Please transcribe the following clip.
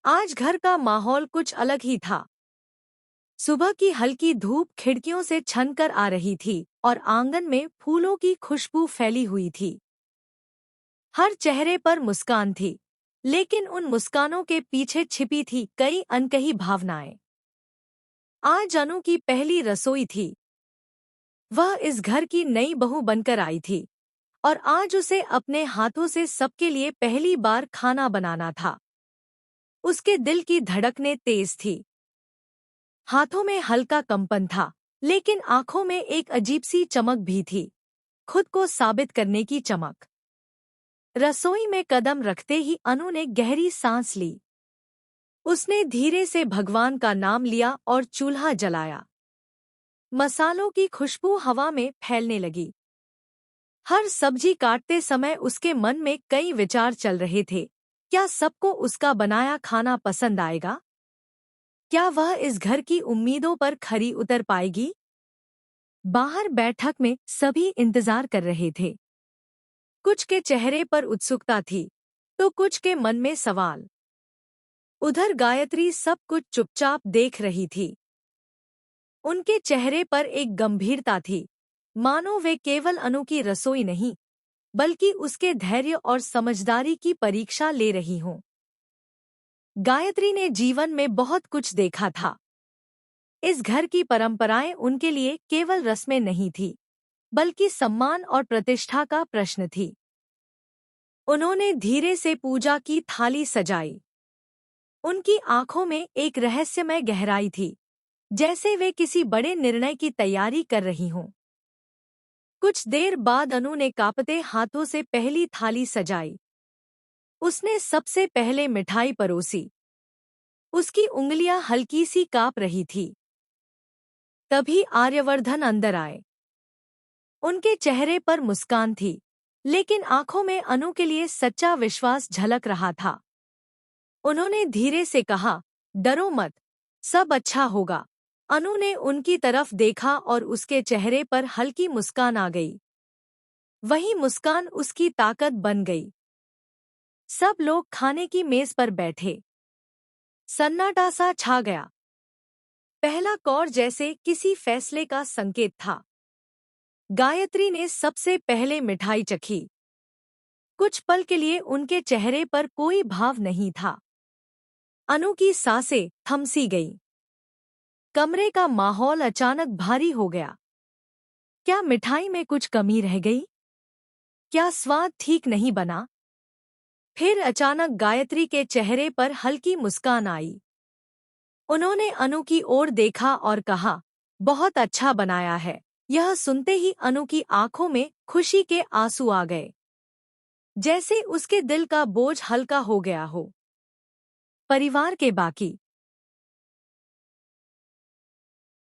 आज घर का माहौल कुछ अलग ही था। सुबह की हल्की धूप खिड़कियों से छनकर आ रही थी और आंगन में फूलों की खुशबू फैली हुई थी। हर चेहरे पर मुस्कान थी, लेकिन उन मुस्कानों के पीछे छिपी थी कई अनकही भावनाएं। आज अनु की पहली रसोई थी। वह इस घर की नई बहू बनकर आई थी और आज उसे अपने हाथों से सबके लिए पहली बार खाना बनाना था। उसके दिल की धड़कनें तेज थी। हाथों में हल्का कंपन था, लेकिन आंखों में एक अजीब सी चमक भी थी, खुद को साबित करने की चमक। रसोई में कदम रखते ही अनु ने गहरी सांस ली। उसने धीरे से भगवान का नाम लिया और चूल्हा जलाया। मसालों की खुशबू हवा में फैलने लगी। हर सब्जी काटते समय उसके मन में कई विचार चल रहे थे। क्या सबको उसका बनाया खाना पसंद आएगा? क्या वह इस घर की उम्मीदों पर खरी उतर पाएगी? बाहर बैठक में सभी इंतजार कर रहे थे। कुछ के चेहरे पर उत्सुकता थी, तो कुछ के मन में सवाल। उधर गायत्री सब कुछ चुपचाप देख रही थी। उनके चेहरे पर एक गंभीरता थी, मानो वे केवल अनु की रसोई नहीं, बल्कि उसके धैर्य और समझदारी की परीक्षा ले रही हों। गायत्री ने जीवन में बहुत कुछ देखा था। इस घर की परंपराएं उनके लिए केवल रस्में नहीं थी, बल्कि सम्मान और प्रतिष्ठा का प्रश्न थी। उन्होंने धीरे से पूजा की थाली सजाई। उनकी आंखों में एक रहस्यमय गहराई थी, जैसे वे किसी बड़े निर्णय की तैयारी कर रही हों। कुछ देर बाद अनु ने कांपते हाथों से पहली थाली सजाई। उसने सबसे पहले मिठाई परोसी। उसकी उंगलियां हल्की सी कांप रही थी। तभी आर्यवर्धन अंदर आए। उनके चेहरे पर मुस्कान थी, लेकिन आंखों में अनु के लिए सच्चा विश्वास झलक रहा था। उन्होंने धीरे से कहा, डरो मत, सब अच्छा होगा। अनु ने उनकी तरफ देखा और उसके चेहरे पर हल्की मुस्कान आ गई। वही मुस्कान उसकी ताकत बन गई। सब लोग खाने की मेज पर बैठे। सन्नाटा सा छा गया। पहला कौर जैसे किसी फैसले का संकेत था। गायत्री ने सबसे पहले मिठाई चखी। कुछ पल के लिए उनके चेहरे पर कोई भाव नहीं था। अनु की सांसें थमसी गईं। कमरे का माहौल अचानक भारी हो गया। क्या मिठाई में कुछ कमी रह गई? क्या स्वाद ठीक नहीं बना? फिर अचानक गायत्री के चेहरे पर हल्की मुस्कान आई। उन्होंने अनु की ओर देखा और कहा, बहुत अच्छा बनाया है। यह सुनते ही अनु की आंखों में खुशी के आंसू आ गए, जैसे उसके दिल का बोझ हल्का हो गया हो। परिवार के बाकी